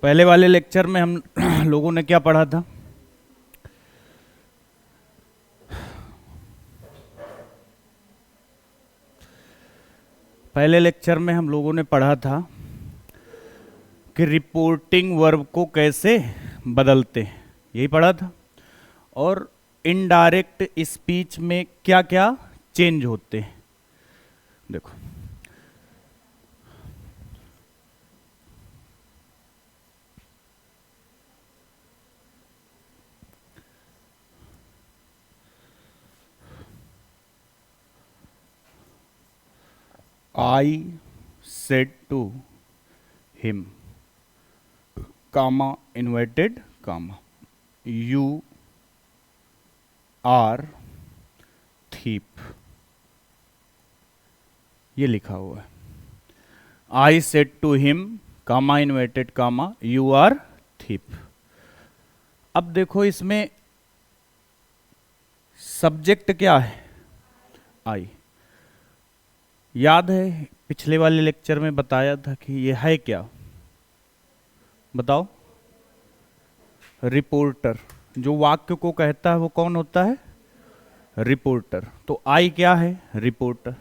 पहले वाले लेक्चर में हम लोगों ने क्या पढ़ा था? पहले लेक्चर में हम लोगों ने पढ़ा था कि रिपोर्टिंग वर्ब को कैसे बदलते हैं, यही पढ़ा था। और इनडायरेक्ट स्पीच में क्या क्या चेंज होते हैं। देखो, I said to him, comma, inverted comma, you are thief, ये लिखा हुआ है। I said to him, comma, inverted comma, you are thief। अब देखो इसमें सब्जेक्ट क्या है? I। याद है पिछले वाले लेक्चर में बताया था कि ये है क्या? बताओ। रिपोर्टर। जो वाक्य को कहता है वो कौन होता है? रिपोर्टर। तो आई क्या है? रिपोर्टर।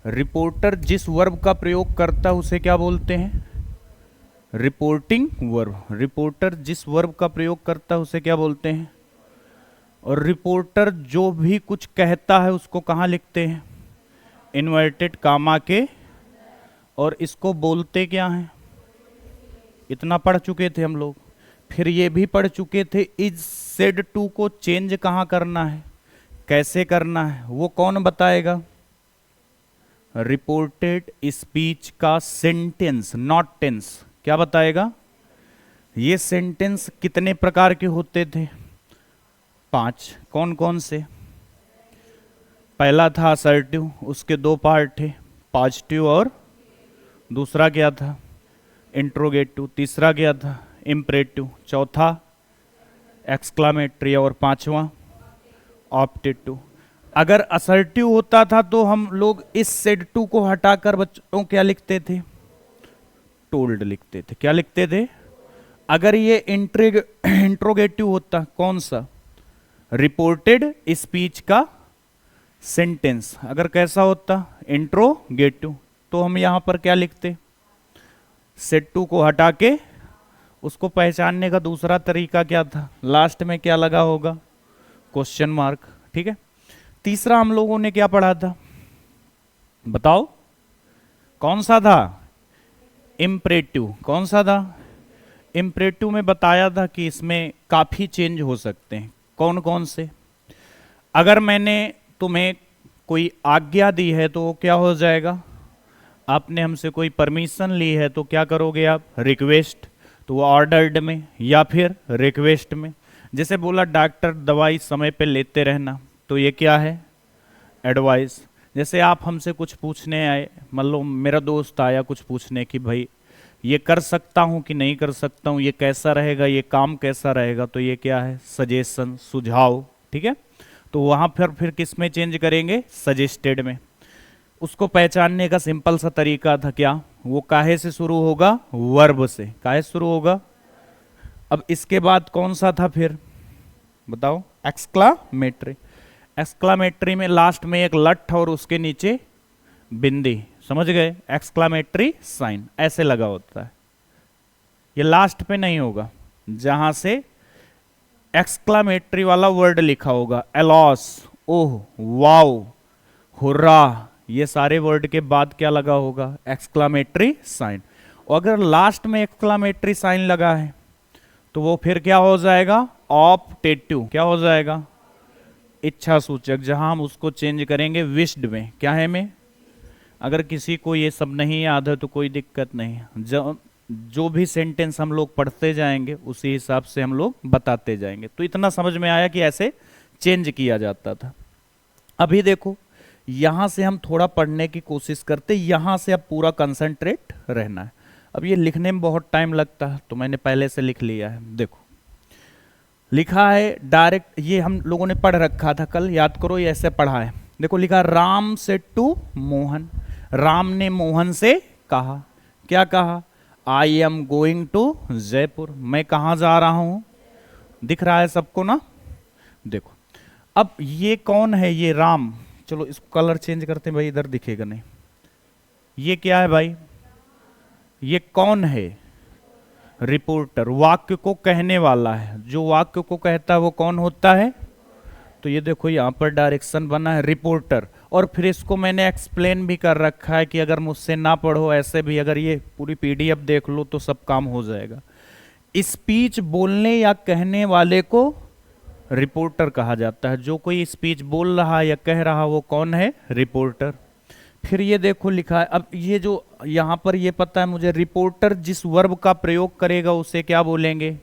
रिपोर्टर जिस वर्ब का प्रयोग करता है उसे क्या बोलते हैं? Reporting verb. रिपोर्टर जिस वर्ब का प्रयोग करता है उसे क्या बोलते हैं? और रिपोर्टर जो भी कुछ कहता है उसको कहाँ लिखते हैं? इन्वर्टेड कामा के। और इसको बोलते क्या हैं? इतना पढ़ चुके थे हम लोग। फिर ये भी पढ़ चुके थे इज सेड टू को चेंज कहाँ करना है, कैसे करना है, वो कौन बताएगा? रिपोर्टेड स्पीच का सेंटेंस, नॉट टेंस, क्या बताएगा? ये सेंटेंस कितने प्रकार के होते थे? 5। कौन कौन से? पहला था असर्टिव, उसके 2 पार्ट थे, पॉजिटिव और दूसरा क्या था? इंट्रोगेटिव। तीसरा क्या था? इम्परेटिव। चौथा एक्सक्लामेटरी और 5वां ऑप्टेटिव। अगर असर्टिव होता था तो हम लोग इस सेड टू को हटाकर बच्चों क्या लिखते थे? टोल्ड लिखते थे। क्या लिखते थे? अगर ये इंट्रोगेटिव होता, कौन सा? रिपोर्टेड स्पीच का सेंटेंस। अगर कैसा होता? इंट्रोगेटिव, तो हम यहां पर क्या लिखते? सेड टू को हटा के उसको पहचानने का दूसरा तरीका क्या था? लास्ट में क्या लगा होगा? Question mark. ठीक है। तीसरा हम लोगों ने क्या पढ़ा था? बताओ कौन सा था? इम्परेटिव। कौन सा था? इम्परेटिव में बताया था कि इसमें काफी चेंज हो सकते हैं। कौन कौन से? अगर मैंने तुम्हें कोई आज्ञा दी है तो वो क्या हो जाएगा? आपने हमसे कोई परमिशन ली है तो क्या करोगे आप? रिक्वेस्ट। तो वो ऑर्डर्ड में या फिर रिक्वेस्ट में। जैसे बोला डॉक्टर दवाई समय पे लेते रहना, तो ये क्या है? एडवाइस। जैसे आप हमसे कुछ पूछने आए, मान लो मेरा दोस्त आया कुछ पूछने कि भाई ये कर सकता हूँ कि नहीं कर सकता हूँ, ये कैसा रहेगा, ये काम कैसा रहेगा, तो ये क्या है? सजेशन, सुझाव। ठीक है। तो वहां फिर किस में चेंज करेंगे? सजेस्टेड में। उसको पहचानने का सिंपल सा तरीका था क्या? वो काहे से शुरू होगा? वर्ब से। काहे से शुरू होगा? अब इसके बाद कौन सा था फिर? बताओ। एक्सक्लामेटरी। एक्सक्लामेटरी में लास्ट में एक लट और उसके नीचे बिंदी, समझ गए? एक्सक्लामेटरी साइन ऐसे लगा होता है। ये लास्ट पे नहीं होगा, जहां से एक्सक्लामेटरी वाला वर्ड लिखा होगा। एलॉस, ओह, वाओ, हुर्रा, ये सारे वर्ड के बाद क्या लगा होगा? Exclamatory sign. और अगर लास्ट में एक्सक्लामेटरी साइन लगा है तो वो फिर क्या हो जाएगा? ऑप्टेटिव। क्या हो जाएगा? इच्छा सूचक, जहां हम उसको चेंज करेंगे विश्ड में। क्या है में? अगर किसी को ये सब नहीं याद है तो कोई दिक्कत नहीं है, जो भी सेंटेंस हम लोग पढ़ते जाएंगे उसी हिसाब से हम लोग बताते जाएंगे। तो इतना समझ में आया कि ऐसे चेंज किया जाता था। अभी देखो, यहां से हम थोड़ा पढ़ने की कोशिश करते, यहां से अब पूरा कंसंट्रेट रहना है। अब ये लिखने में बहुत टाइम लगता है तो मैंने पहले से लिख लिया है। देखो लिखा है डायरेक्ट, ये हम लोगों ने पढ़ रखा था कल, याद करो ये ऐसे पढ़ा है। देखो लिखा, राम सेड टू मोहन। राम ने मोहन से कहा। क्या कहा? I am going to Jaipur, मैं कहाँ जा रहा हूँ, दिख रहा है सबको ना। देखो अब ये कौन है, ये राम, चलो इसको कलर चेंज करते हैं भाई, इधर दिखेगा नहीं। ये क्या है भाई, ये कौन है, रिपोर्टर, वाक्य को कहने वाला है, जो वाक्य को कहता है वो कौन होता है। तो ये देखो यहां पर डायरेक्शन बना है रिपोर्टर, और फिर इसको मैंने एक्सप्लेन भी कर रखा है कि अगर मुझसे ना पढ़ो ऐसे भी अगर ये पूरी पीडीएफ देख लो तो सब काम हो जाएगा। स्पीच बोलने या कहने वाले को रिपोर्टर कहा जाता है, जो कोई स्पीच बोल रहा या कह रहा वो कौन है, रिपोर्टर। फिर ये देखो लिखा है, अब ये जो यहां पर ये पता है मुझे, रिपोर्टर जिस वर्ब का प्रयोग करेगा उसे क्या बोलेंगे।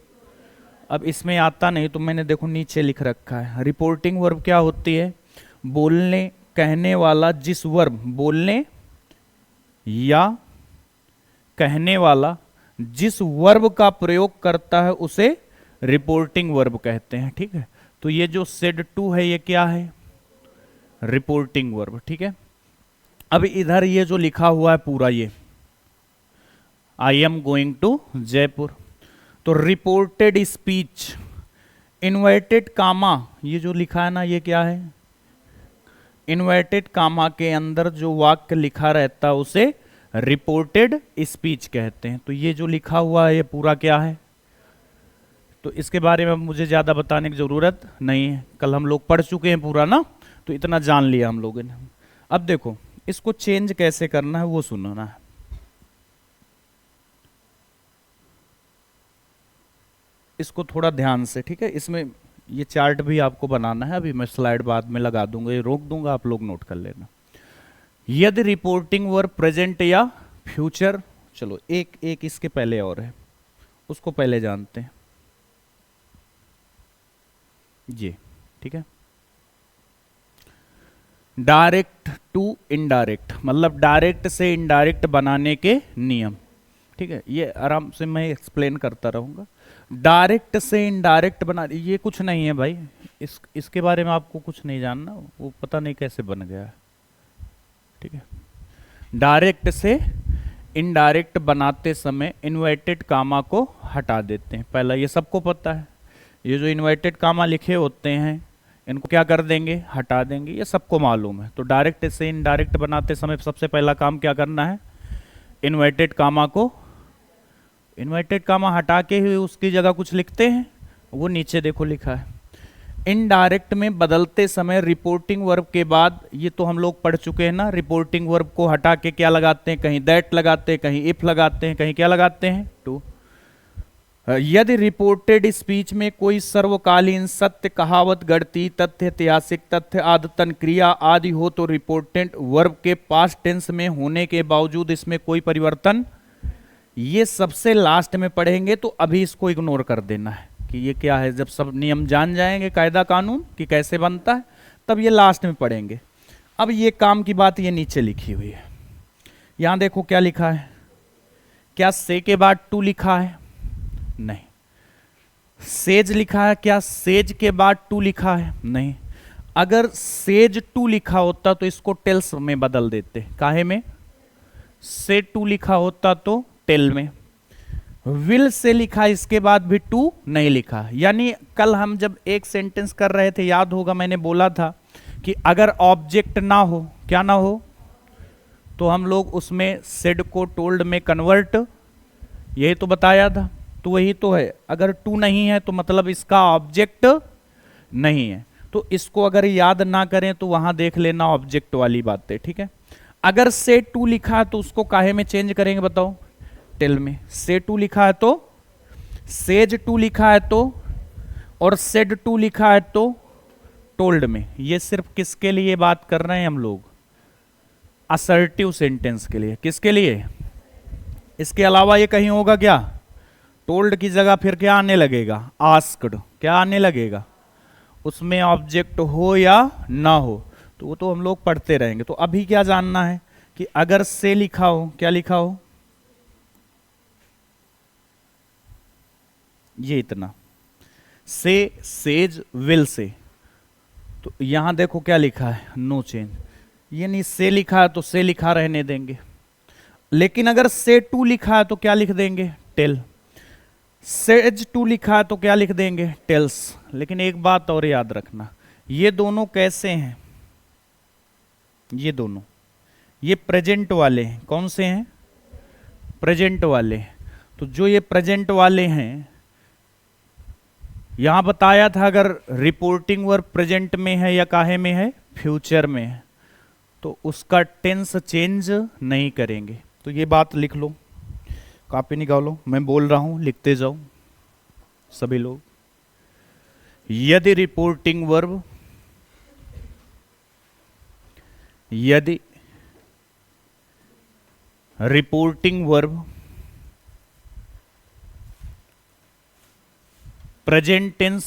अब इसमें आता नहीं तो मैंने देखो नीचे लिख रखा है, रिपोर्टिंग वर्ब क्या होती है, बोलने कहने वाला जिस वर्ब, बोलने या कहने वाला जिस वर्ब का प्रयोग करता है उसे रिपोर्टिंग वर्ब कहते हैं, ठीक है। तो ये जो सेड टू है ये क्या है, रिपोर्टिंग वर्ब, ठीक है। अब इधर ये जो लिखा हुआ है पूरा, ये I am going to Jaipur, तो रिपोर्टेड स्पीच, इन्वर्टेड कामा, ये जो लिखा है ना ये क्या है, इन्वर्टेड कामा के अंदर जो वाक्य लिखा रहता है उसे रिपोर्टेड स्पीच कहते हैं। तो ये जो लिखा हुआ है ये पूरा क्या है, तो इसके बारे में मुझे ज़्यादा बताने की ज़रूरत नहीं है, कल हम लोग पढ़ चुके हैं पूरा ना, तो इतना जान लिया हम लोगों ने। अब देखो इसको चेंज कैसे करना है वो सुनना है। इसको थोड़ा ध्यान से, ठीक है, इसमें ये चार्ट भी आपको बनाना है, अभी मैं स्लाइड बाद में लगा दूंगा, ये रोक दूंगा, आप लोग नोट कर लेना। यदि रिपोर्टिंग वर्ब प्रेजेंट या फ्यूचर, चलो एक एक इसके पहले और है, उसको पहले जानते हैं, ये ठीक है। डायरेक्ट टू इनडायरेक्ट, मतलब डायरेक्ट से इनडायरेक्ट बनाने के नियम, ठीक है, ये आराम से मैं एक्सप्लेन करता रहूंगा। डायरेक्ट से इनडायरेक्ट बना, ये कुछ नहीं है भाई, इसके बारे में आपको कुछ नहीं जानना, वो पता नहीं कैसे बन गया है, ठीक है। डायरेक्ट से इनडायरेक्ट बनाते समय इन्वर्टेड कामा को हटा देते हैं, पहला ये सबको पता है, ये जो इन्वर्टेड कामा लिखे होते हैं इनको क्या कर देंगे, हटा देंगे, ये सबको मालूम है। तो डायरेक्ट से इनडायरेक्ट बनाते समय सबसे पहला काम क्या करना है, इन्वर्टेड कामा को, इन्वर्टेड कामा हटा के ही उसकी जगह कुछ लिखते हैं, वो नीचे देखो लिखा है। इनडायरेक्ट में बदलते समय रिपोर्टिंग वर्ब के बाद, ये तो हम लोग पढ़ चुके हैं ना, रिपोर्टिंग वर्ब को हटा के क्या लगाते हैं, कहीं दैट लगाते हैं, कहीं इफ लगाते हैं, कहीं क्या लगाते हैं, टू। यदि रिपोर्टेड स्पीच में कोई सर्वकालीन सत्य, कहावत, गढ़ती तथ्य, ऐतिहासिक तथ्य, आदतन क्रिया आदि हो तो रिपोर्टेड वर्ब के पास्ट टेंस में होने के बावजूद इसमें कोई परिवर्तन, ये सबसे लास्ट में पढ़ेंगे, तो अभी इसको इग्नोर कर देना है कि ये क्या है। जब सब नियम जान जाएंगे, कायदा कानून कि कैसे बनता है, तब ये लास्ट में पढ़ेंगे। अब ये काम की बात ये नीचे लिखी हुई है, यहां देखो क्या लिखा है, क्या से के बाद टू लिखा है, नहीं। सेज लिखा है, क्या सेज के बाद टू लिखा है, नहीं। अगर सेज टू लिखा होता तो इसको टेल्स में बदल देते, काहे में, से टू लिखा होता तो टेल में। विल से लिखा, इसके बाद भी टू नहीं लिखा, यानी कल हम जब एक सेंटेंस कर रहे थे, याद होगा मैंने बोला था कि अगर ऑब्जेक्ट ना हो, क्या ना हो, तो हम लोग उसमें सेड को टोल्ड में कन्वर्ट, यही तो बताया था, तो वही तो है। अगर टू नहीं है तो मतलब इसका ऑब्जेक्ट नहीं है, तो इसको अगर याद ना करें तो वहां देख लेना ऑब्जेक्ट वाली बातें, ठीक है। अगर से टू लिखा है तो उसको काहे में चेंज करेंगे बताओ, टेल में। से टू लिखा है तो, सेज टू लिखा है तो, और सेड टू लिखा है तो टोल्ड में। ये सिर्फ किसके लिए बात कर रहे हैं हम लोग, असर्टिव सेंटेंस के लिए। किसके लिए, इसके अलावा ये कहीं होगा क्या, टोल्ड की जगह फिर क्या आने लगेगा, आस्क्ड, क्या आने लगेगा, उसमें ऑब्जेक्ट हो या ना हो, तो वो तो हम लोग पढ़ते रहेंगे। तो अभी क्या जानना है कि अगर से लिखा हो, क्या लिखा हो, ये इतना, से, सेज, विल से, तो यहां देखो क्या लिखा है, नो चेंज, यानी से लिखा है तो से लिखा रहने देंगे। लेकिन अगर से टू लिखा है तो क्या लिख देंगे, टेल। सेज टू लिखा है तो क्या लिख देंगे, टेल्स। लेकिन एक बात और याद रखना, ये दोनों कैसे हैं, ये दोनों, ये प्रेजेंट वाले हैं। कौन से हैं, प्रेजेंट वाले। तो जो ये प्रेजेंट वाले हैं, यहां बताया था अगर रिपोर्टिंग वर्ब प्रेजेंट में है या काहे में है, फ्यूचर में है, तो उसका टेंस चेंज नहीं करेंगे। तो ये बात लिख लो, कॉपी निकालो, मैं बोल रहा हूं लिखते जाओ सभी लोग। यदि रिपोर्टिंग वर्ब, यदि रिपोर्टिंग वर्ब प्रेजेंट टेंस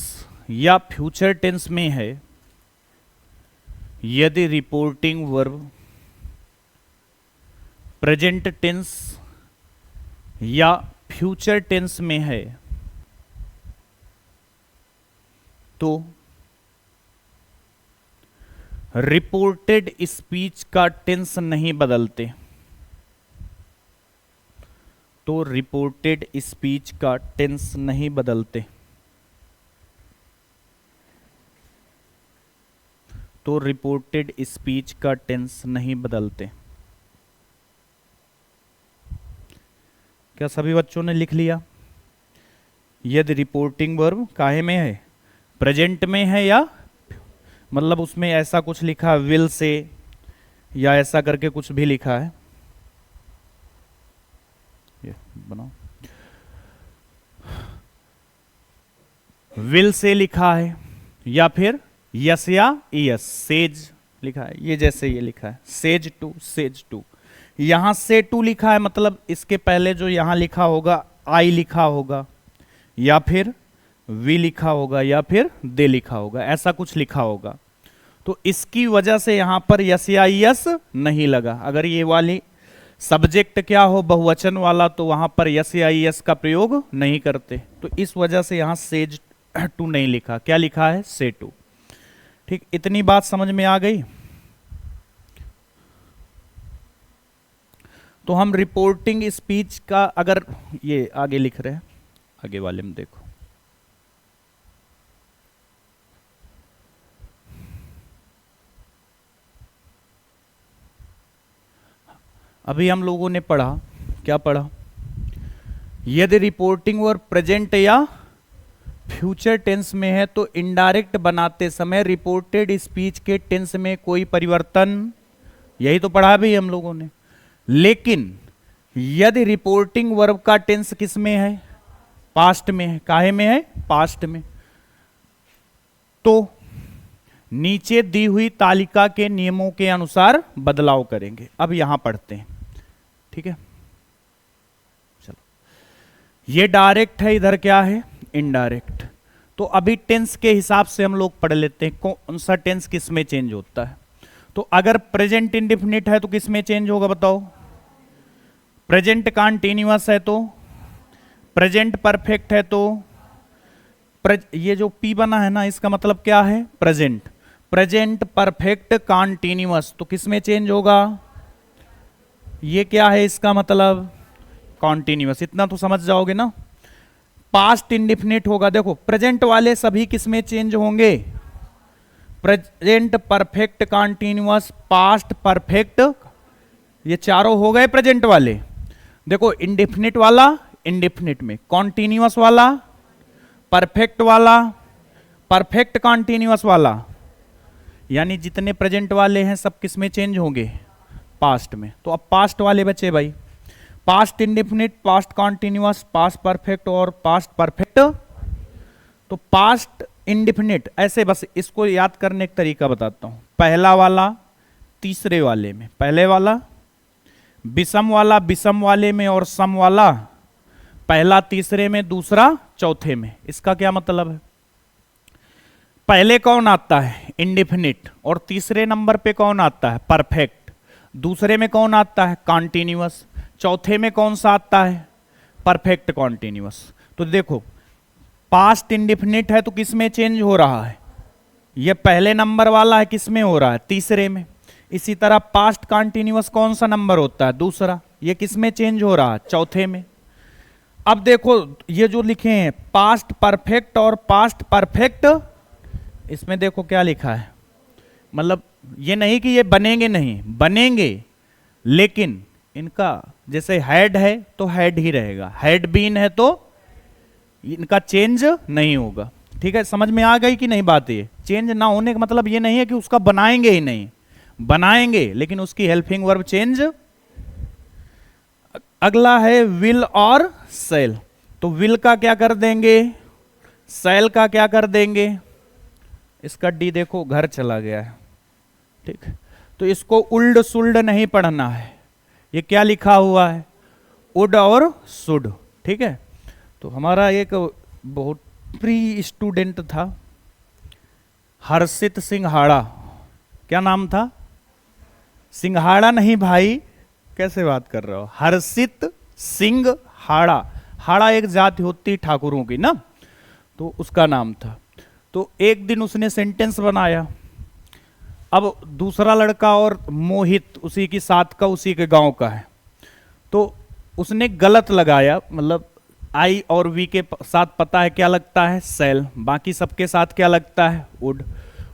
या फ्यूचर टेंस में है, यदि रिपोर्टिंग वर्ब प्रेजेंट टेंस या फ्यूचर टेंस में है, तो रिपोर्टेड स्पीच का टेंस नहीं बदलते, तो रिपोर्टेड स्पीच का टेंस नहीं बदलते, तो रिपोर्टेड स्पीच का टेंस नहीं बदलते। क्या सभी बच्चों ने लिख लिया? यदि रिपोर्टिंग वर्ब काहे में है, प्रेजेंट में है, या मतलब उसमें ऐसा कुछ लिखा विल से या ऐसा करके कुछ भी लिखा है, ये बनाओ, विल से लिखा है या फिर यस या यस, सेज लिखा है, ये जैसे ये लिखा है सेज टू, सेज टू। यहां से टू लिखा है मतलब इसके पहले जो यहां लिखा होगा आई लिखा होगा, या फिर वी लिखा होगा, या फिर दे लिखा होगा, ऐसा कुछ लिखा होगा। तो इसकी वजह से यहां पर यस या यस नहीं लगा। अगर ये वाली सब्जेक्ट क्या हो, बहुवचन वाला, तो वहां पर यस या यस का प्रयोग नहीं करते। तो इस वजह से यहां सेज टू नहीं लिखा, क्या लिखा है, से टू। ठीक, इतनी बात समझ में आ गई। तो हम रिपोर्टिंग स्पीच का, अगर ये आगे लिख रहे हैं, आगे वाले में देखो, अभी हम लोगों ने पढ़ा, क्या पढ़ा, यदि रिपोर्टिंग वर्ब प्रेजेंट या फ्यूचर टेंस में है तो इनडायरेक्ट बनाते समय रिपोर्टेड स्पीच के टेंस में कोई परिवर्तन, यही तो पढ़ा भी हम लोगों ने। लेकिन यदि रिपोर्टिंग वर्ब का टेंस किस में है, पास्ट में है, काहे में है, पास्ट में, तो नीचे दी हुई तालिका के नियमों के अनुसार बदलाव करेंगे। अब यहां पढ़ते हैं, ठीक है, चलो। ये डायरेक्ट है, इधर क्या है, इनडायरेक्ट। तो अभी टेंस के हिसाब से हम लोग पढ़ लेते हैं कौन सा टेंस किस में चेंज होता है। तो अगर प्रेजेंट इंडेफिनिट है तो किस में चेंज होगा बताओ, प्रेजेंट कॉन्टिन्यूअस है तो, प्रेजेंट परफेक्ट है तो, ये जो पी बना है ना, इसका मतलब क्या है, प्रेजेंट, प्रेजेंट परफेक्ट कॉन्टिन्यूअस, तो किस में चेंज होगा, ये क्या है इसका मतलब, कॉन्टिन्यूअस। इतना तो समझ जाओगे ना। पास्ट इंडेफिनिट होगा, देखो प्रेजेंट वाले सभी किस में चेंज होंगे, present perfect continuous, past perfect, ये चारों हो गए प्रेजेंट वाले। देखो इंडेफिनिट वाला इंडेफिनिट में, कॉन्टिन्यूअस वाला, परफेक्ट वाला, परफेक्ट कॉन्टिन्यूअस वाला, यानी जितने प्रेजेंट वाले हैं सब किस में चेंज होंगे, पास्ट में। तो अब पास्ट वाले बचे भाई, past indefinite, past continuous, past perfect और पास्ट परफेक्ट। तो पास्ट इंडेफिनिट ऐसे, बस इसको याद करने का तरीका बताता हूं। पहला वाला तीसरे वाले में, पहले वाला विषम वाला विषम वाले में, और सम वाला पहला तीसरे में, दूसरा चौथे में। इसका क्या मतलब है, पहले कौन आता है, इंडेफिनिट, और तीसरे नंबर पे कौन आता है, परफेक्ट, दूसरे में कौन आता है, कॉन्टिन्यूअस, चौथे में कौन सा आता है, परफेक्ट कॉन्टिन्यूअस। तो देखो पास्ट इंडेफिनिट है तो किस में चेंज हो रहा है, ये पहले नंबर वाला है, किस में हो रहा है, तीसरे में। इसी तरह पास्ट कॉन्टिन्यूअस कौन सा नंबर होता है, दूसरा। ये किस में चेंज हो रहा है? चौथे में। अब देखो ये जो लिखे हैं पास्ट परफेक्ट और पास्ट परफेक्ट, इसमें देखो क्या लिखा है, मतलब ये नहीं कि ये बनेंगे, नहीं बनेंगे, लेकिन इनका जैसे हेड है तो हेड ही रहेगा, हेड बीन है तो इनका चेंज नहीं होगा। ठीक है, समझ में आ गई कि नहीं बात? ये चेंज ना होने का मतलब ये नहीं है कि उसका बनाएंगे ही नहीं, बनाएंगे लेकिन उसकी हेल्पिंग वर्ब चेंज। अगला है विल और सेल। तो विल का क्या कर देंगे, सेल का क्या कर देंगे? इसका डी देखो घर चला गया है। ठीक, तो इसको उल्ड सुल्ड नहीं पढ़ना है, ये क्या लिखा हुआ है? उड और सुड। ठीक है, तो हमारा एक बहुत प्री स्टूडेंट था हर्षित सिंघाड़ा। क्या नाम था? सिंघाड़ा नहीं भाई, कैसे बात कर रहे हो? हर्षित सिंह हाड़ा। हाड़ा एक जाति होती ठाकुरों की ना, तो उसका नाम था। तो एक दिन उसने सेंटेंस बनाया। अब दूसरा लड़का और मोहित उसी की साथ का, उसी के गांव का है, तो उसने गलत लगाया, मतलब आई और वी के साथ पता है क्या लगता है? सेल। बाकी सबके साथ क्या लगता है? वुड।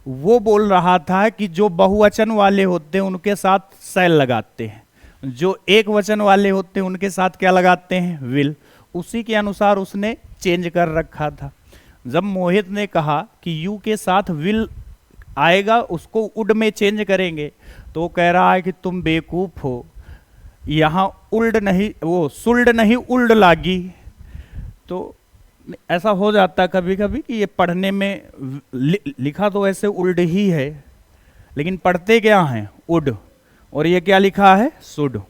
वो बोल रहा था कि जो बहुवचन वाले होते हैं उनके साथ सेल लगाते हैं, जो एक वचन वाले होते हैं उनके साथ क्या लगाते हैं? विल। उसी के अनुसार उसने चेंज कर रखा था। जब मोहित ने कहा कि यू के साथ विल आएगा, उसको उड में चेंज करेंगे, तो वो कह रहा है कि तुम बेवकूफ हो, यहां उल्ड नहीं, वो सुल्ड नहीं उल्ड लागी। तो ऐसा हो जाता कभी कभी कि ये पढ़ने में लिखा तो ऐसे उल्ड ही है, लेकिन पढ़ते क्या हैं? उड। और ये क्या लिखा है? सुड।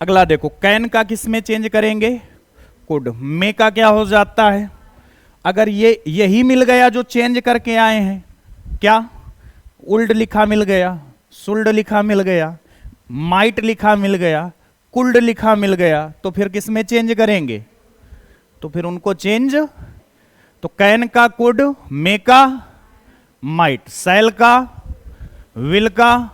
अगला देखो, कैन का किस में चेंज करेंगे? कुड। मे का क्या हो जाता है? अगर ये यही मिल गया जो चेंज करके आए हैं, क्या? उल्ड लिखा मिल गया, सुल्ड लिखा मिल गया, माइट लिखा मिल गया, कुल्ड लिखा मिल गया, तो फिर किस में चेंज करेंगे? तो फिर उनको चेंज, तो कैन का कुड, मे का माइट, सेल का विल का।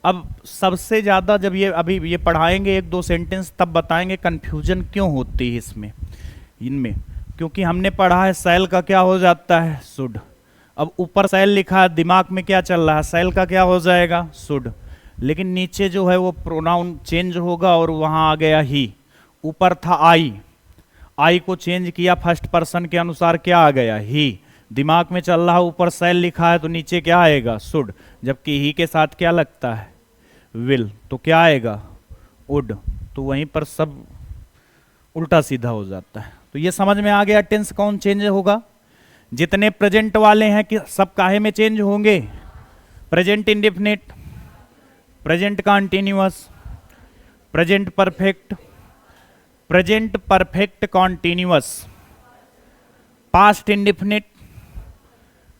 अब सबसे ज्यादा जब ये अभी ये पढ़ाएंगे एक दो सेंटेंस, तब बताएंगे कंफ्यूजन क्यों होती है इसमें, इनमें, क्योंकि हमने पढ़ा है सेल का क्या हो जाता है? शुड। अब ऊपर सेल लिखा है, दिमाग में क्या चल रहा है? सेल का क्या हो जाएगा? शुड। लेकिन नीचे जो है वो प्रोनाउन चेंज होगा और वहां आ गया ही। ऊपर था आई, आई को चेंज किया फर्स्ट पर्सन के अनुसार, क्या आ गया? ही। दिमाग में चल रहा है ऊपर सेल लिखा है तो नीचे क्या आएगा? शुड। जबकि ही के साथ क्या लगता है? विल। तो क्या आएगा? वुड। तो वहीं पर सब उल्टा सीधा हो जाता है। तो ये समझ में आ गया टेंस कौन चेंज होगा? जितने प्रेजेंट वाले हैं कि सब काहे में चेंज होंगे? Present indefinite, present continuous, present perfect, present perfect continuous, past indefinite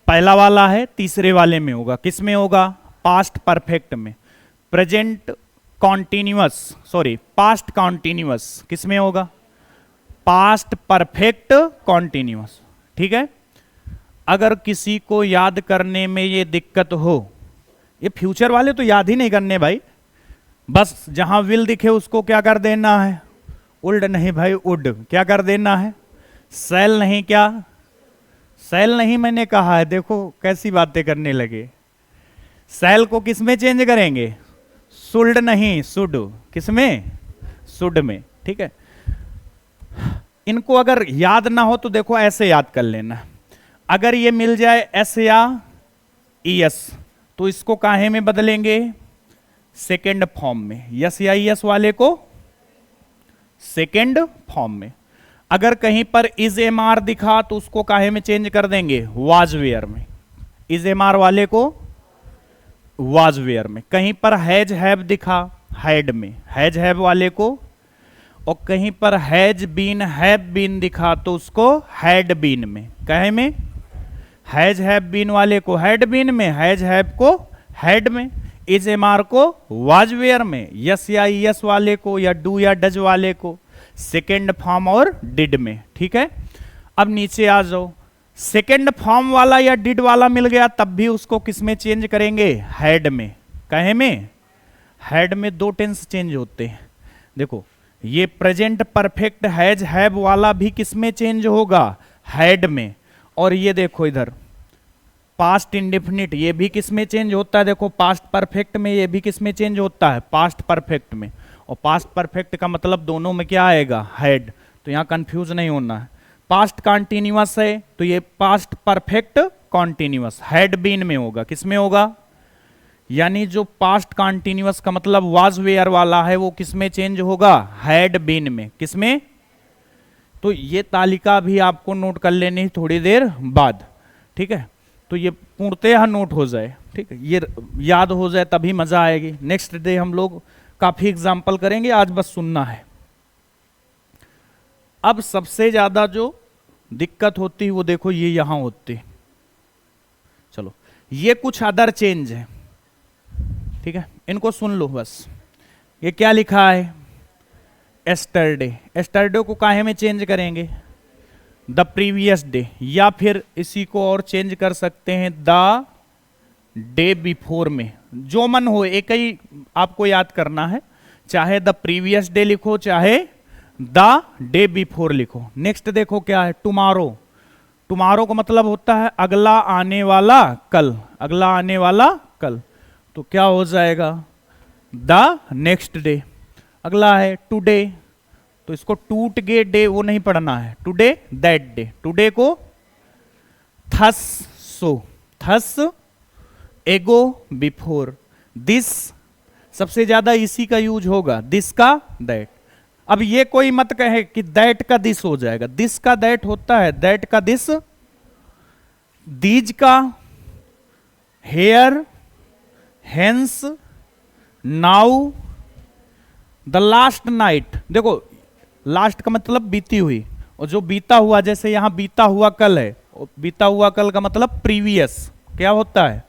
पहला वाला है, तीसरे वाले में होगा, किस में होगा? पास्ट परफेक्ट में। Present continuous, sorry past continuous किस में होगा? Past perfect continuous. ठीक है, अगर किसी को याद करने में ये दिक्कत हो, ये फ्यूचर वाले तो याद ही नहीं करने भाई, बस जहां विल दिखे उसको क्या कर देना है? उल्ड नहीं भाई, उड। क्या कर देना है? सेल नहीं, क्या सेल नहीं मैंने कहा है, देखो कैसी बातें करने लगे। सेल को किस में चेंज करेंगे? सुल्ड नहीं, सुड। किस में? सुड में। ठीक है, इनको अगर याद ना हो तो देखो ऐसे याद कर लेना। अगर ये मिल जाए एस या ई एस, तो इसको काहे में बदलेंगे? सेकेंड फॉर्म में। यस या ई एस वाले को सेकेंड फॉर्म में। अगर कहीं पर इज एम आर दिखा तो उसको काहे में चेंज कर देंगे? वाज वेयर में। इज एम आर वाले को वाज वेयर में। कहीं पर हैज हैव दिखा, हैड में, हैज हैव वाले को। और कहीं पर हैज बीन हैव बीन दिखा तो उसको हैड बीन में। कहे में? हैज हैव बीन वाले को हैड बीन में, हैज हैव को हैड में, इज एम आर को वाज वेयर में, यस या यस वाले को या डू या डज वाले को सेकेंड फॉर्म और डिड में। ठीक है, अब नीचे आ जाओ। सेकेंड फॉर्म वाला या डिड वाला मिल गया, तब भी उसको किस में चेंज करेंगे? हैड में। कहे में? हैड में दो टेंस चेंज होते हैं। देखो ये प्रेजेंट परफेक्ट हैज हैव वाला भी किस में चेंज होगा, हैड में। और ये देखो इधर पास्ट इंडेफिनिट, ये भी किस में चेंज होता है, देखो पास्ट परफेक्ट में, ये भी किस में चेंज होता है, पास्ट परफेक्ट में। और पास्ट परफेक्ट का मतलब दोनों में क्या आएगा, हैड। तो यहां कंफ्यूज नहीं होना है। पास्ट कॉन्टिन्यूअस है तो ये past perfect continuous had been में होगा, किस में होगा, यानी जो पास्ट कॉन्टिन्यूअस का मतलब वाज वेयर वाला है वो किस में चेंज होगा, हैड बीन में। किस में, तो ये तालिका भी आपको नोट कर लेनी थोड़ी देर बाद, ठीक है। तो ये पूर्णतः नोट हो जाए, ठीक है, ये याद हो जाए तभी मजा आएगी। नेक्स्ट डे हम लोग काफी एग्जाम्पल करेंगे, आज बस सुनना है। अब सबसे ज्यादा जो दिक्कत होती है वो देखो ये यहां होती, चलो ये कुछ अदर चेंज है, ठीक है, इनको सुन लो बस। ये क्या लिखा है, एस्टरडे, एस्टरडे को काहे में चेंज करेंगे, द प्रीवियस डे, या फिर इसी को और चेंज कर सकते हैं द डे बिफोर में, जो मन हो एक ही आपको याद करना है, चाहे द प्रीवियस डे लिखो चाहे द डे बिफोर लिखो। नेक्स्ट देखो क्या है, टुमारो, टुमारो का मतलब होता है अगला आने वाला कल, अगला आने वाला कल, तो क्या हो जाएगा द नेक्स्ट डे। अगला है टुडे, तो इसको टूट गे डे वो नहीं पढ़ना है, टुडे दैट डे, टुडे को थस सो, थस एगो बिफोर, दिस सबसे ज्यादा इसी का यूज होगा, दिस का दैट। अब ये कोई मत कहे कि दैट का दिस हो जाएगा, दिस का दैट होता है, दैट का दिस, दीज का here, hence, now, the last night, देखो लास्ट का मतलब बीती हुई, और जो बीता हुआ, जैसे यहां बीता हुआ कल है, बीता हुआ कल का मतलब प्रीवियस क्या होता है,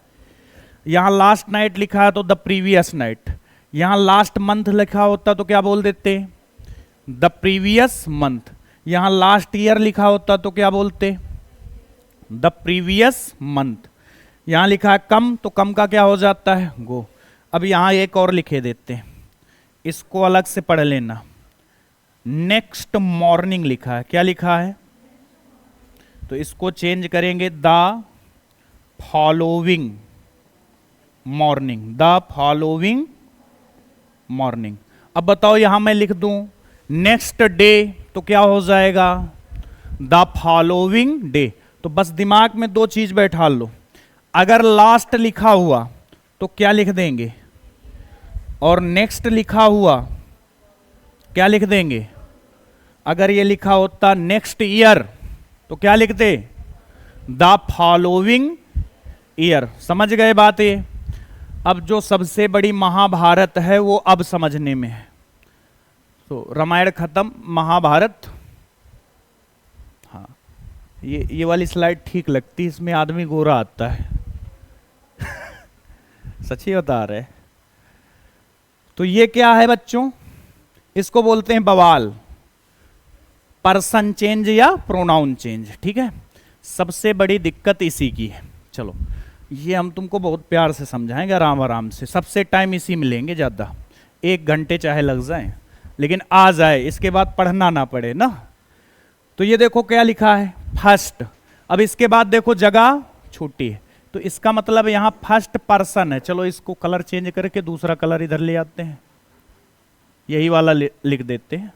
यहां लास्ट नाइट लिखा है तो द प्रीवियस नाइट, यहां लास्ट मंथ लिखा होता तो क्या बोल देते, द प्रीवियस मंथ, यहां लास्ट ईयर लिखा होता तो क्या बोलते, द प्रीवियस मंथ, यहां लिखा है कम तो कम का क्या हो जाता है, गो। अब यहां एक और लिखे देते हैं, इसको अलग से पढ़ लेना, नेक्स्ट मॉर्निंग लिखा है, क्या लिखा है, तो इसको चेंज करेंगे the following morning, the following morning. अब बताओ यहां मैं लिख दूं नेक्स्ट डे तो क्या हो जाएगा, द फॉलोइंग डे। तो बस दिमाग में दो चीज बैठा लो, अगर लास्ट लिखा हुआ तो क्या लिख देंगे, और नेक्स्ट लिखा हुआ क्या लिख देंगे, अगर ये लिखा होता नेक्स्ट ईयर तो क्या लिखते, द फॉलोइंग ईयर। समझ गए बात ये। अब जो सबसे बड़ी महाभारत है वो अब समझने में है, तो रामायण खत्म, महाभारत, हाँ ये वाली स्लाइड ठीक लगती है, इसमें आदमी गोरा आता है सच्ची बता रहे। तो ये क्या है बच्चों, इसको बोलते हैं बवाल, पर्सन चेंज या प्रोनाउन चेंज, ठीक है। सबसे बड़ी दिक्कत इसी की है। चलो ये हम तुमको बहुत प्यार से समझाएंगे, आराम आराम से, सबसे टाइम इसी में लेंगे, ज़्यादा 1 घंटे चाहे लग जाए, लेकिन आ जाए, इसके बाद पढ़ना ना पड़े ना। तो ये देखो क्या लिखा है, फर्स्ट। अब इसके बाद देखो जगह छोटी है, तो इसका मतलब यहां फर्स्ट पर्सन है। चलो इसको कलर चेंज करके दूसरा कलर इधर ले आते हैं, यही वाला लिख देते हैं,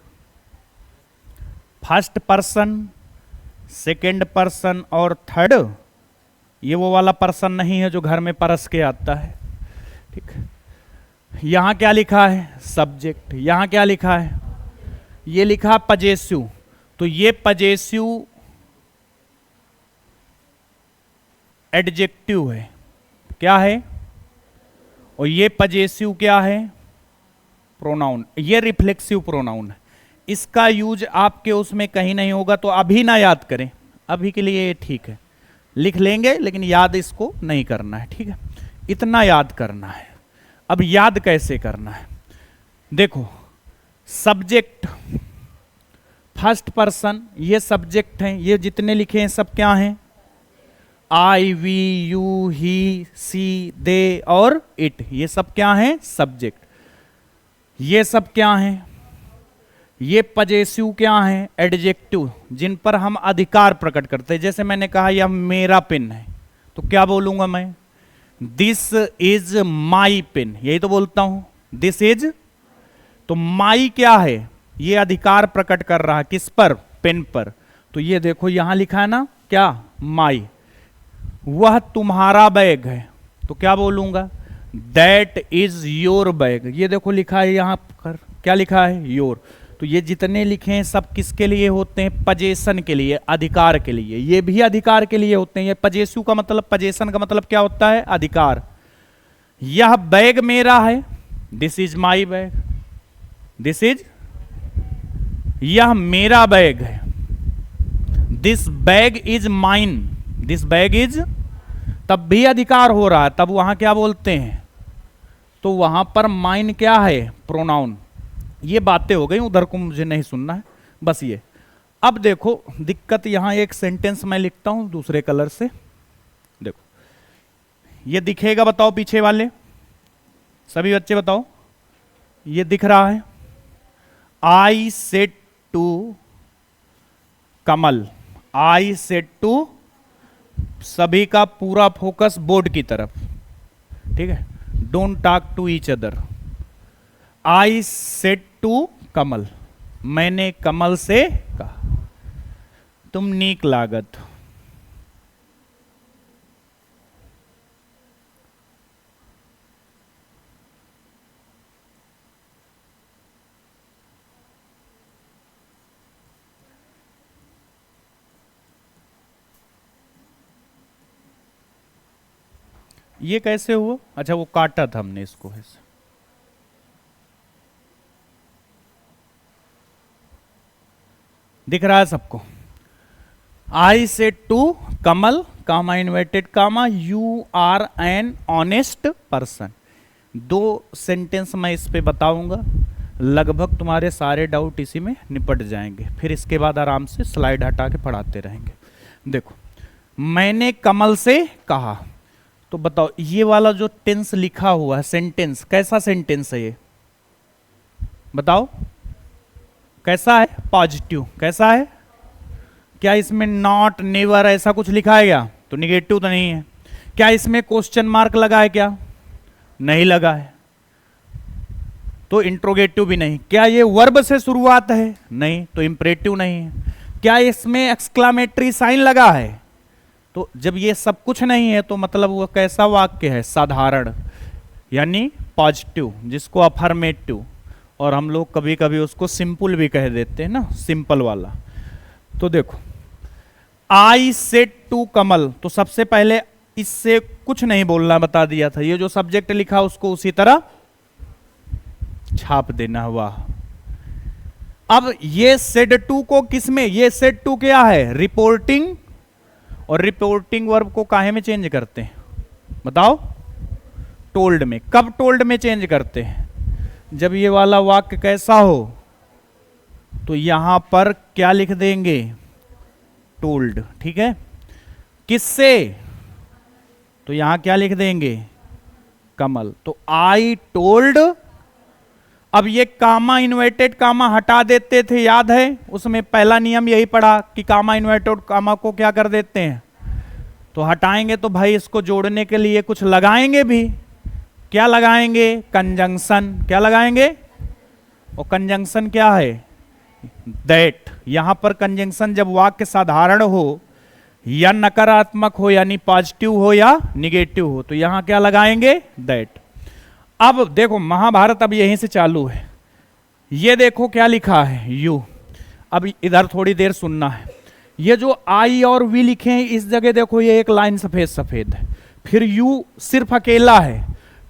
फर्स्ट पर्सन, सेकेंड पर्सन और थर्ड, ये वो वाला पर्सन नहीं है जो घर में परस के आता है, ठीक। यहां क्या लिखा है, सब्जेक्ट, यहां क्या लिखा है, ये लिखा पजेसिव, तो ये पजेसिव एडजेक्टिव है, क्या है, और ये पजेसिव क्या है, प्रोनाउन, ये रिफ्लेक्सिव प्रोनाउन है। इसका यूज आपके उसमें कहीं नहीं होगा, तो अभी ना याद करें, अभी के लिए ये ठीक है, लिख लेंगे लेकिन याद इसको नहीं करना है, ठीक है, इतना याद करना है। अब याद कैसे करना है, देखो सब्जेक्ट, फर्स्ट पर्सन, ये सब्जेक्ट हैं, ये जितने लिखे हैं सब क्या हैं, आई, वी, यू, ही, सी, दे और इट, ये सब क्या हैं, सब्जेक्ट। ये सब क्या हैं? ये पजेसिव क्या हैं? एडजेक्टिव, जिन पर हम अधिकार प्रकट करते हैं। जैसे मैंने कहा यह मेरा पेन है, तो क्या बोलूंगा मैं? दिस इज माई पेन, यही तो बोलता हूं, दिस इज। तो माई क्या है? ये अधिकार प्रकट कर रहा है किस पर? पेन पर। तो ये देखो यहां लिखा है ना क्या? माई। वह तुम्हारा बैग है, तो क्या बोलूंगा? That is your bag. ये देखो लिखा है यहां पर, क्या लिखा है? योर। तो ये जितने लिखे हैं सब किसके लिए होते हैं? पजेशन के लिए, अधिकार के लिए। ये भी अधिकार के लिए होते हैं। ये पजेसिव का मतलब, पजेशन का मतलब क्या होता है? अधिकार। यह बैग मेरा है, this is my bag, this is, यह मेरा बैग है, this bag is mine, this bag is. तब भी अधिकार हो रहा है, तब वहां क्या बोलते हैं? तो वहां पर माइन क्या है? प्रोनाउन। ये बातें हो गई, उधर को मुझे नहीं सुनना है, बस ये। अब देखो दिक्कत, यहां एक सेंटेंस मैं लिखता हूं दूसरे कलर से। देखो ये दिखेगा, बताओ पीछे वाले सभी बच्चे बताओ, ये दिख रहा है? I said to Kamal, I said to, सभी का पूरा फोकस बोर्ड की तरफ, ठीक है? Don't talk to each other. I said to Kamal, मैंने कमल से कहा तुम नीक लागत। ये कैसे हुआ? अच्छा वो काटा था हमने इसको ऐसे। दिख रहा है सबको? I said to Kamal, comma inverted comma, you are an honest person. दो सेंटेंस मैं इस पे बताऊंगा, लगभग तुम्हारे सारे डाउट इसी में निपट जाएंगे। फिर इसके बाद आराम से स्लाइड हटा के पढ़ाते रहेंगे। देखो मैंने कमल से कहा, तो बताओ ये वाला जो टेंस लिखा हुआ है सेंटेंस, कैसा सेंटेंस है ये? बताओ कैसा है? पॉजिटिव। कैसा है? क्या इसमें नॉट, नेवर ऐसा कुछ लिखा है क्या? तो निगेटिव तो नहीं है। क्या इसमें क्वेश्चन मार्क लगा है क्या? नहीं लगा है। तो इंट्रोगेटिव भी नहीं। क्या ये वर्ब से शुरुआत है? नहीं, तो इंपरेटिव नहीं है। क्या इसमें एक्सक्लामेटरी साइन लगा है? तो जब ये सब कुछ नहीं है तो मतलब वो कैसा वाक्य है? साधारण, यानी पॉजिटिव, जिसको अफर्मेटिव, और हम लोग कभी कभी उसको सिंपल भी कह देते हैं ना, सिंपल वाला। तो देखो आई सेड टू कमल, तो सबसे पहले इससे कुछ नहीं बोलना बता दिया था। ये जो सब्जेक्ट लिखा उसको उसी तरह छाप देना। वाह। अब ये सेड टू को किसमें? ये सेड टू क्या है? रिपोर्टिंग। और रिपोर्टिंग वर्ब को काहे में चेंज करते हैं? बताओ? टोल्ड में। कब टोल्ड में चेंज करते हैं? जब ये वाला वाक्य कैसा हो, तो यहां पर क्या लिख देंगे? टोल्ड। ठीक है? किससे? तो यहां क्या लिख देंगे? कमल। तो आई टोल्ड। अब ये कामा इन्वर्टेड कामा हटा देते थे, याद है? उसमें पहला नियम यही पढ़ा कि कामा इन्वर्टेड कामा को क्या कर देते हैं? तो हटाएंगे तो भाई इसको जोड़ने के लिए कुछ लगाएंगे भी। क्या लगाएंगे? कंजंक्शन। क्या लगाएंगे? और कंजंक्शन क्या है? दैट। यहां पर कंजंक्शन जब वाक्य साधारण हो या नकारात्मक हो, यानी पॉजिटिव हो या निगेटिव हो, तो यहां क्या लगाएंगे? दैट। अब देखो महाभारत अब यहीं से चालू है। ये देखो क्या लिखा है? यू। अब इधर थोड़ी देर सुनना है। ये जो आई और वी लिखे हैं इस जगह देखो, ये एक लाइन सफेद सफेद है, फिर यू सिर्फ अकेला है,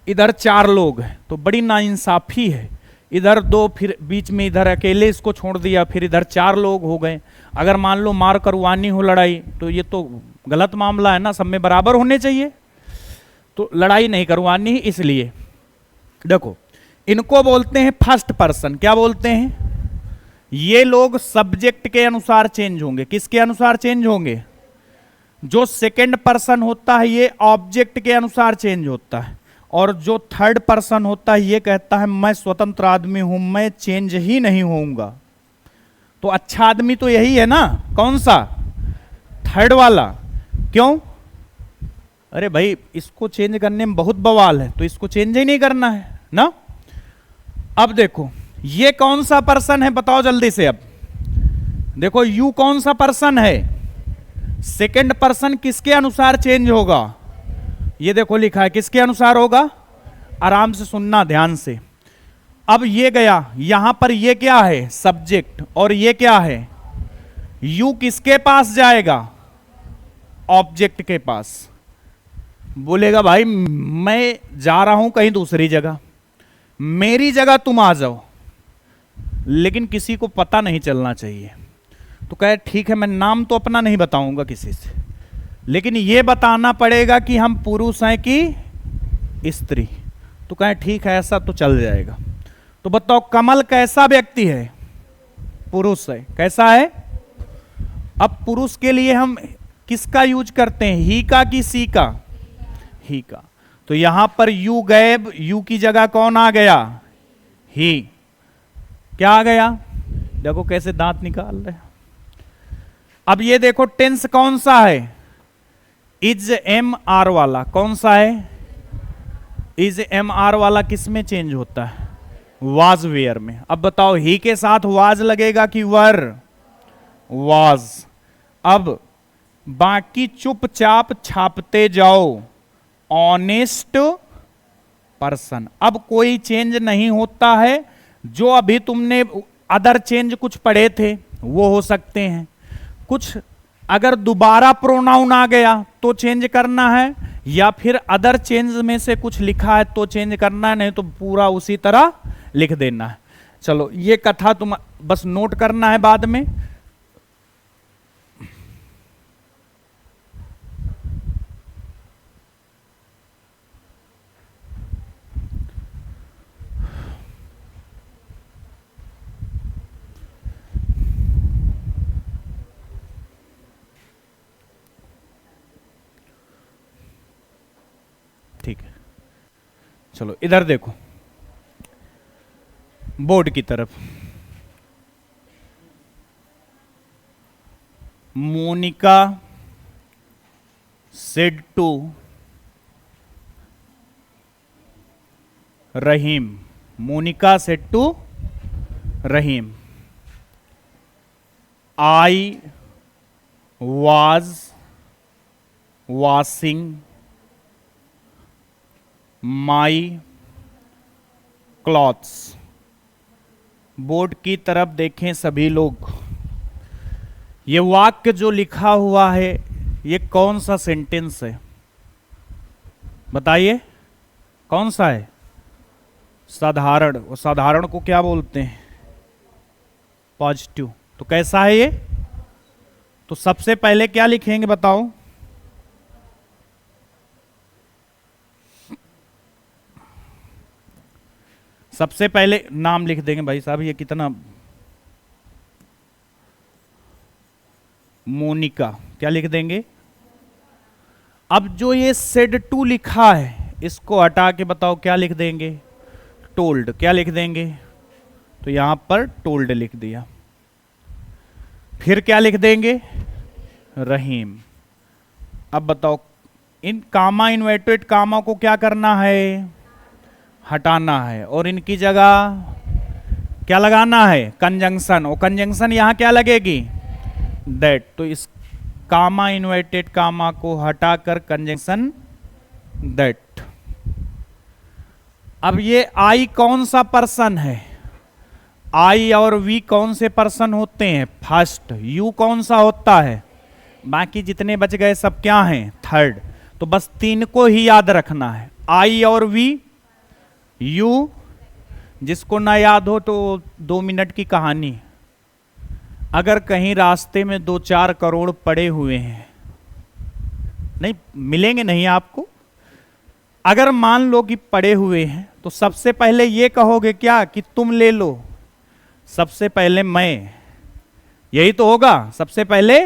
इधर चार लोग हैं, तो बड़ी नाइंसाफी है। इधर दो, फिर बीच में इधर अकेले इसको छोड़ दिया, फिर इधर चार लोग हो गए। अगर मान लो मार करवानी हो लड़ाई, तो ये तो गलत मामला है ना, सब में बराबर होने चाहिए। तो लड़ाई नहीं करवानी, इसलिए देखो इनको बोलते हैं फर्स्ट पर्सन। क्या बोलते हैं? ये लोग सब्जेक्ट के अनुसार चेंज होंगे। किसके अनुसार चेंज होंगे? जो सेकंड पर्सन होता है ये ऑब्जेक्ट के अनुसार चेंज होता है, और जो थर्ड पर्सन होता है ये कहता है मैं स्वतंत्र आदमी हूं, मैं चेंज ही नहीं होऊंगा। तो अच्छा आदमी तो यही है ना, कौन सा? थर्ड वाला। क्यों? अरे भाई इसको चेंज करने में बहुत बवाल है, तो इसको चेंज ही नहीं करना है ना। अब देखो ये कौन सा पर्सन है, बताओ जल्दी से। अब देखो यू कौन सा पर्सन है, सेकंड पर्सन किसके अनुसार चेंज होगा? ये देखो लिखा है किसके अनुसार होगा, आराम से सुनना ध्यान से। अब ये गया यहां पर, ये क्या है? सब्जेक्ट। और ये क्या है? यू किसके पास जाएगा? ऑब्जेक्ट के पास। बोलेगा भाई मैं जा रहा हूं कहीं दूसरी जगह, मेरी जगह तुम आ जाओ, लेकिन किसी को पता नहीं चलना चाहिए। तो कहे ठीक है मैं नाम तो अपना नहीं बताऊंगा किसी से, लेकिन यह बताना पड़ेगा कि हम पुरुष हैं कि स्त्री। तो कहे ठीक है ऐसा तो चल जाएगा। तो बताओ कमल कैसा व्यक्ति है? पुरुष है। कैसा है? अब पुरुष के लिए हम किसका यूज करते हैं, ही का कि सी का? ही का। तो यहां पर यू गए, यू की जगह कौन आ गया? ही। क्या आ गया? देखो कैसे दांत निकाल रहे। अब ये देखो टेंस कौन सा है? इज एम आर वाला। कौन सा है? इज एम आर वाला किस में चेंज होता है? वाज वेयर में। अब बताओ ही के साथ वाज लगेगा कि वर? वाज। अब बाकी चुपचाप छापते जाओ, ऑनेस्ट पर्सन। अब कोई चेंज नहीं होता है। जो अभी तुमने अदर चेंज कुछ पढ़े थे वो हो सकते हैं, कुछ अगर दोबारा प्रोनाउन आ गया तो चेंज करना है, या फिर अदर चेंज में से कुछ लिखा है तो चेंज करना है, नहीं तो पूरा उसी तरह लिख देना है। चलो ये कथा तुम बस नोट करना है बाद में। ठीक है चलो इधर देखो बोर्ड की तरफ। Monica said to Rahim. Monica said to Rahim, I was washing my clothes. Board की तरफ देखें सभी लोग। ये वाक्य जो लिखा हुआ है ये कौन सा सेंटेंस है? बताइए कौन सा है? साधारण। और साधारण को क्या बोलते हैं? पॉजिटिव। तो कैसा है ये? तो सबसे पहले क्या लिखेंगे बताओ? सबसे पहले नाम लिख देंगे भाई साहब। ये कितना? मोनिका। क्या लिख देंगे? अब जो ये सेड टू लिखा है इसको हटा के बताओ क्या लिख देंगे? टोल्ड। क्या लिख देंगे? तो यहां पर टोल्ड लिख दिया। फिर क्या लिख देंगे? रहीम। अब बताओ इन कामा इन्वर्टेड कामा को क्या करना है? हटाना है, और इनकी जगह क्या लगाना है? कंजंक्शन। और कंजंक्शन यहां क्या लगेगी? दैट। तो इस कामा इन्वर्टेड कामा को हटाकर कंजंक्शन दैट। अब ये आई कौन सा पर्सन है? आई और वी कौन से पर्सन होते हैं? फर्स्ट। यू कौन सा होता है? बाकी जितने बच गए सब क्या हैं? थर्ड। तो बस तीन को ही याद रखना है, आई और वी, यू। जिसको ना याद हो तो 2 मिनट की कहानी। अगर कहीं रास्ते में 2-4 करोड़ पड़े हुए हैं, नहीं मिलेंगे नहीं आपको, अगर मान लो कि पड़े हुए हैं तो सबसे पहले ये कहोगे क्या कि तुम ले लो? सबसे पहले मैं, यही तो होगा सबसे पहले।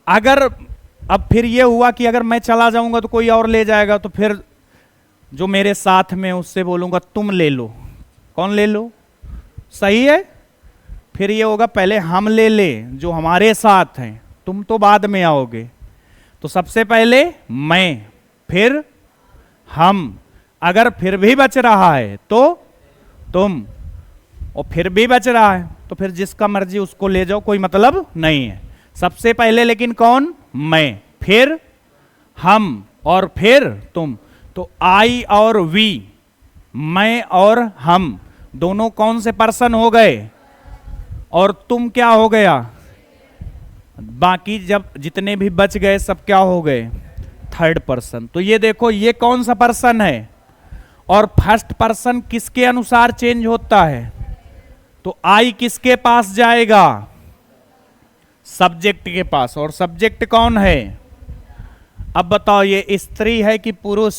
अगर अब फिर ये हुआ कि अगर मैं चला जाऊंगा तो कोई और ले जाएगा, तो फिर जो मेरे साथ में उससे बोलूंगा तुम ले लो, कौन ले लो, सही है। फिर ये होगा पहले हम ले ले, जो हमारे साथ हैं, तुम तो बाद में आओगे। तो सबसे पहले मैं, फिर हम, अगर फिर भी बच रहा है तो तुम, और फिर भी बच रहा है तो फिर जिसका मर्जी उसको ले जाओ, कोई मतलब नहीं है। सबसे पहले लेकिन कौन, मैं, फिर हम और फिर तुम। तो आई और वी, मैं और हम दोनों कौन से पर्सन हो गए, और तुम क्या हो गया, बाकी जब जितने भी बच गए सब क्या हो गए, थर्ड पर्सन। तो ये देखो ये कौन सा पर्सन है, और फर्स्ट पर्सन किसके अनुसार चेंज होता है, तो आई किसके पास जाएगा, सब्जेक्ट के पास, और सब्जेक्ट कौन है। अब बताओ ये स्त्री है कि पुरुष,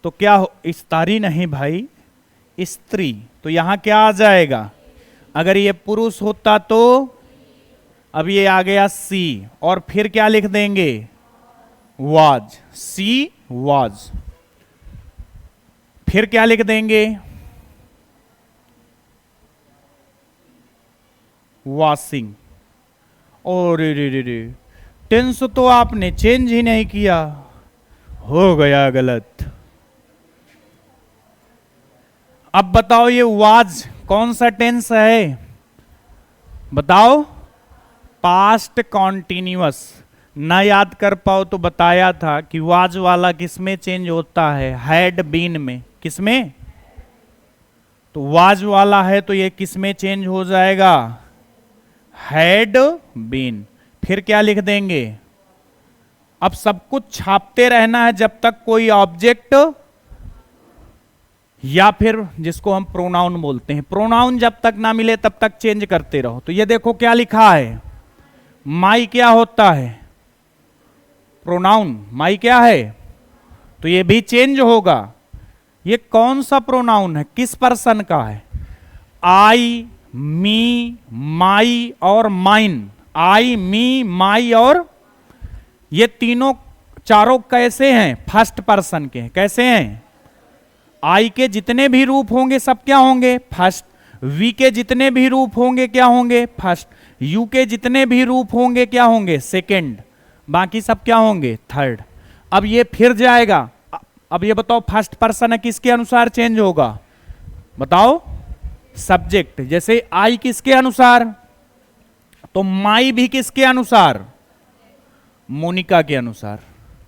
तो क्या हो, स्त्री नहीं भाई, स्त्री। तो यहां क्या आ जाएगा, अगर ये पुरुष होता तो अब ये आ गया सी, और फिर क्या लिख देंगे, वाज, सी वाज। फिर क्या लिख देंगे, वॉशिंग। और रे टेंस तो आपने चेंज ही नहीं किया, हो गया गलत। अब बताओ ये वाज कौन सा टेंस है, बताओ, पास्ट कॉन्टिन्यूअस। ना याद कर पाओ तो बताया था कि वाज वाला किसमें चेंज होता है, हैड बीन में, किसमें, तो वाज वाला है तो ये किसमें चेंज हो जाएगा, हैड बीन। फिर क्या लिख देंगे, अब सब कुछ छापते रहना है जब तक कोई ऑब्जेक्ट, या फिर जिसको हम प्रोनाउन बोलते हैं, प्रोनाउन जब तक ना मिले तब तक चेंज करते रहो। तो ये देखो क्या लिखा है, माई क्या होता है, प्रोनाउन, माई क्या है, तो ये भी चेंज होगा। ये कौन सा प्रोनाउन है, किस पर्सन का है, आई, मी, माई और माइन। आई, मी, माई और ये तीनों चारों कैसे हैं, फर्स्ट पर्सन के हैं। कैसे हैं, आई के जितने भी रूप होंगे सब क्या होंगे, फर्स्ट। वी के जितने भी रूप होंगे क्या होंगे, फर्स्ट। यू के जितने भी रूप होंगे क्या होंगे, सेकंड। बाकी सब क्या होंगे, थर्ड। अब ये फिर जाएगा, अब ये बताओ फर्स्ट पर्सन है किसके अनुसार चेंज होगा, बताओ, सब्जेक्ट। जैसे आई किसके अनुसार, तो माई भी किसके अनुसार, मोनिका के अनुसार।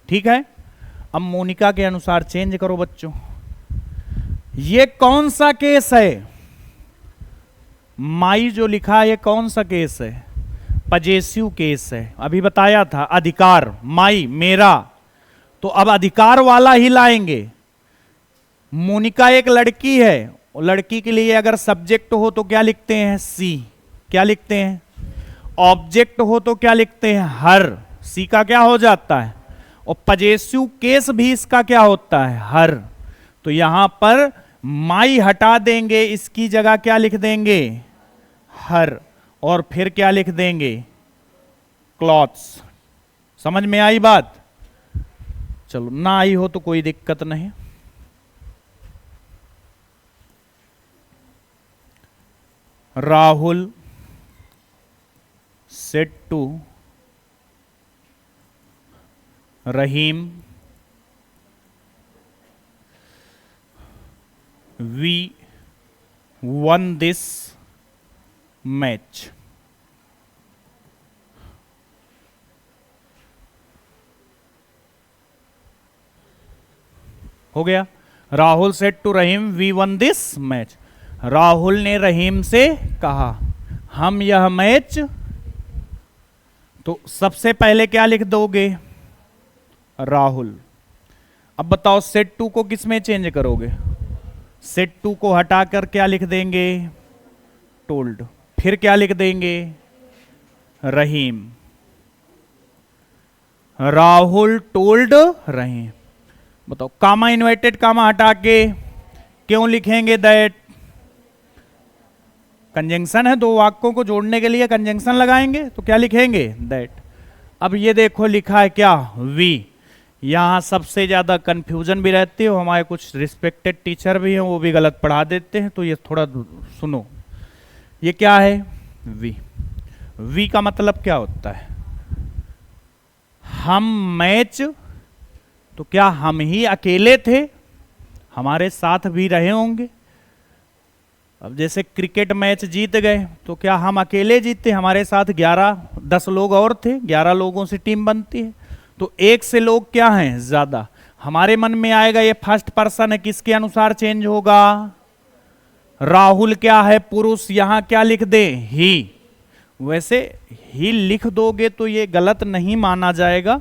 ठीक है, अब मोनिका के अनुसार चेंज करो बच्चों। ये कौन सा केस है, माई जो लिखा है ये कौन सा केस है, पजेसिव केस है। अभी बताया था अधिकार, माई मेरा, तो अब अधिकार वाला ही लाएंगे। मोनिका एक लड़की है, लड़की के लिए अगर सब्जेक्ट हो तो क्या लिखते हैं, सी। क्या लिखते हैं, ऑब्जेक्ट हो तो क्या लिखते हैं, हर। सी का क्या हो जाता है, और पजेसिव केस भी इसका क्या होता है, हर। तो यहां पर माई हटा देंगे, इसकी जगह क्या लिख देंगे, हर, और फिर क्या लिख देंगे, क्लॉथ्स। समझ में आई बात, चलो ना आई हो तो कोई दिक्कत नहीं। Rahul said to Rahim, we won this match. हो गया, Rahul said to Rahim we won this match. Rahul ने रहीम से कहा हम यह मैच, तो सबसे पहले क्या लिख दोगे, राहुल। अब बताओ सेट टू को किस में चेंज करोगे, सेट टू को हटाकर क्या लिख देंगे, टोल्ड। फिर क्या लिख देंगे, रहीम। राहुल टोल्ड रहीम। बताओ कामा इन्वर्टेड कामा हटा के क्यों लिखेंगे दैट, कंजंक्शन है, दो वाक्यों को जोड़ने के लिए कंजंक्शन लगाएंगे, तो क्या लिखेंगे दैट। अब ये देखो लिखा है क्या, वी। यहाँ सबसे ज़्यादा कंफ्यूजन भी रहती है, हमारे कुछ रिस्पेक्टेड टीचर भी हैं, वो भी गलत पढ़ा देते हैं, तो ये थोड़ा सुनो। ये क्या है? वी। वी का मतलब क्या होता है? हम मैच, तो क्या हम ही अकेले थे? हमारे साथ भी रहे होंगे। अब जैसे क्रिकेट मैच जीत गए तो क्या हम अकेले जीते? हमारे साथ 10 लोग और थे, 11 लोगों से टीम बनती है, तो एक से लोग क्या हैं? ज्यादा। हमारे मन में आएगा ये फर्स्ट पर्सन है, किसके अनुसार चेंज होगा? राहुल क्या है? पुरुष। यहां क्या लिख दे? ही। वैसे ही लिख दोगे तो ये गलत नहीं माना जाएगा,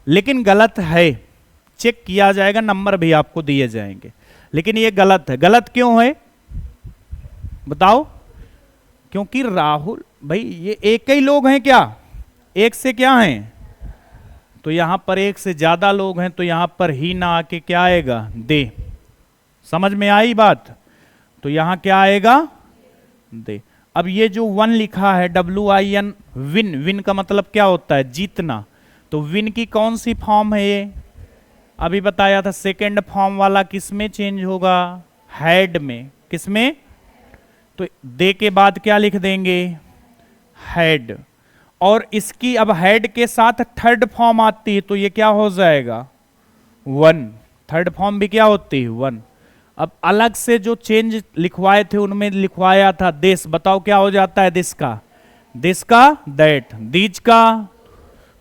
लेकिन गलत है, चेक किया जाएगा, नंबर भी आपको दिए जाएंगे, लेकिन ये गलत है। गलत क्यों है बताओ? क्योंकि राहुल भाई ये एक ही लोग हैं क्या? एक से क्या हैं? तो यहां पर एक से ज्यादा लोग हैं, तो यहां पर ही ना आके क्या आएगा? दे। समझ में आई बात? तो यहां क्या आएगा? दे। अब ये जो वन लिखा है WIN, विन, विन का मतलब क्या होता है? जीतना। तो विन की कौन सी फॉर्म है ये? अभी बताया था, सेकेंड फॉर्म वाला किस में चेंज होगा? हैड में। किस में? तो दे के बाद क्या लिख देंगे? हैड। और इसकी अब हेड के साथ थर्ड फॉर्म आती है, तो ये क्या हो जाएगा? वन। थर्ड फॉर्म भी क्या होती है? वन। अब अलग से जो चेंज लिखवाए थे उनमें लिखवाया था दिस, बताओ क्या हो जाता है दिस का? दिस का दैट, दीज का,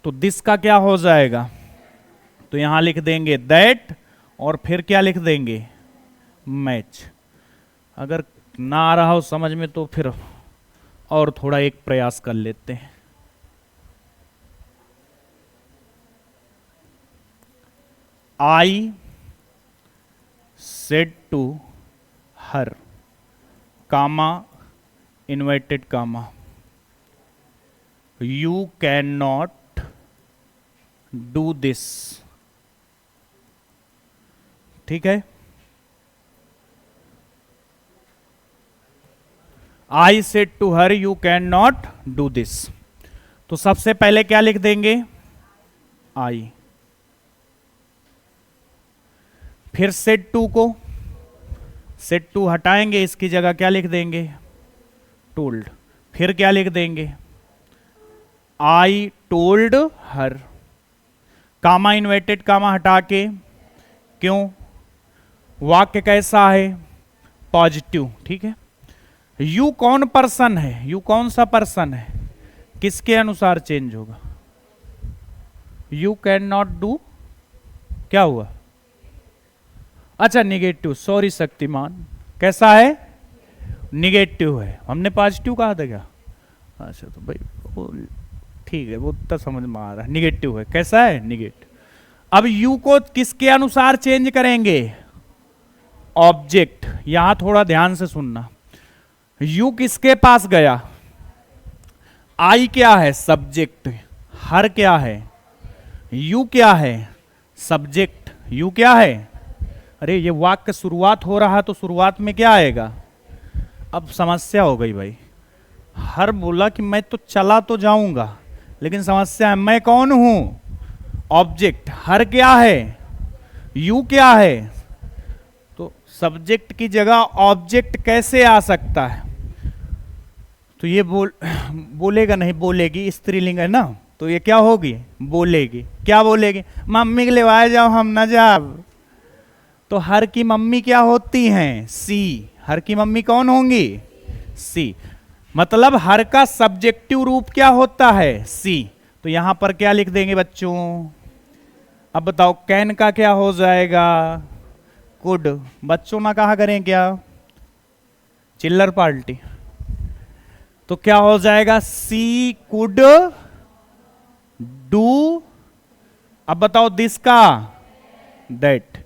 तो दिस का क्या हो जाएगा? तो यहां लिख देंगे दैट, और फिर क्या लिख देंगे? मैच। अगर ना आ रहा हो समझ में तो फिर और थोड़ा एक प्रयास कर लेते हैं। I said to her, comma, inverted comma, you cannot do this। ठीक है? I said to her, you cannot do this। तो सबसे पहले क्या लिख देंगे? I। फिर सेट टू को, सेट टू हटाएंगे, इसकी जगह क्या लिख देंगे? टोल्ड। फिर क्या लिख देंगे? I told her. Comma, inverted कामा हटा के, क्यों? वाक्य कैसा है? पॉजिटिव। ठीक है। यू कौन पर्सन है? यू कौन सा पर्सन है? किसके अनुसार चेंज होगा? यू कैन नॉट डू, क्या हुआ? अच्छा निगेटिव, सॉरी शक्तिमान, कैसा है? निगेटिव है। हमने पॉजिटिव कहा था क्या? अच्छा तो भाई वो ठीक है, वो तो समझ में आ रहा है। निगेटिव है। कैसा है? निगेटिव। अब यू को किसके अनुसार चेंज करेंगे? ऑब्जेक्ट। यहां थोड़ा ध्यान से सुनना। यू किसके पास गया? आई क्या है? सब्जेक्ट। हर क्या है? यू क्या है? सब्जेक्ट। यू क्या है? अरे ये वाक्य शुरुआत हो रहा है तो शुरुआत में क्या आएगा? अब समस्या हो गई भाई। हर बोला कि मैं तो चला तो जाऊंगा, लेकिन समस्या है मैं कौन हूं? ऑब्जेक्ट। हर क्या है? यू क्या है? तो सब्जेक्ट की जगह ऑब्जेक्ट कैसे आ सकता है? तो ये बोलेगा नहीं, बोलेगी, स्त्रीलिंग है ना, तो ये क्या होगी? बोलेगी। क्या बोलेगी? मम्मी के लिए आ जाओ, हम ना जाब। तो हर की मम्मी क्या होती हैं? सी। हर की मम्मी कौन होंगी? सी। मतलब हर का सब्जेक्टिव रूप क्या होता है? सी। तो यहां पर क्या लिख देंगे बच्चों? अब बताओ कैन का क्या हो जाएगा? कुड। बच्चों ना कहा करें क्या? चिल्लर पार्टी। तो क्या हो जाएगा? सी कुड डू। अब बताओ दिस का दैट।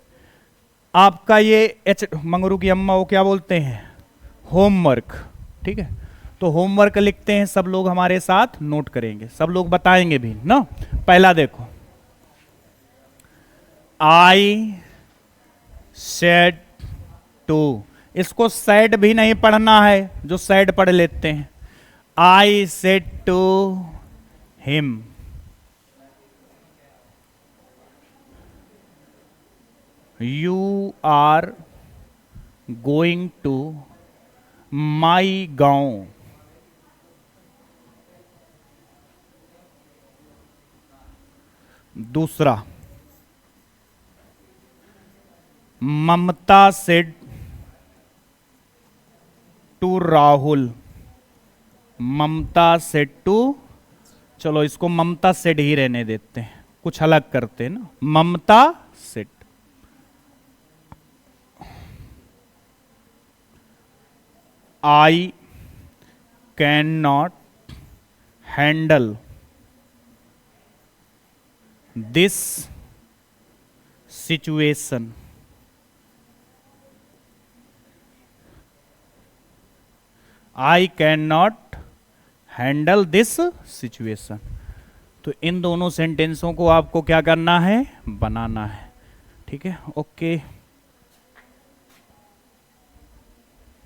आपका ये मंगरू की अम्मा वो क्या बोलते हैं? होमवर्क। ठीक है, तो होमवर्क लिखते हैं, सब लोग हमारे साथ नोट करेंगे, सब लोग बताएंगे भी ना। पहला देखो, आई सेड टू। इसको सैड भी नहीं पढ़ना है, जो सैड पढ़ लेते हैं। I said to him. You are going to my गांव। दूसरा, Mamta said to Rahul. Mamta said to, चलो इसको ममता सेड ही रहने देते हैं, कुछ अलग करते हैं ना। Mamta said, I can not handle this situation. I can not handle this situation. तो इन दोनों सेंटेंसों को आपको क्या करना है, बनाना है। ठीक है, ओके।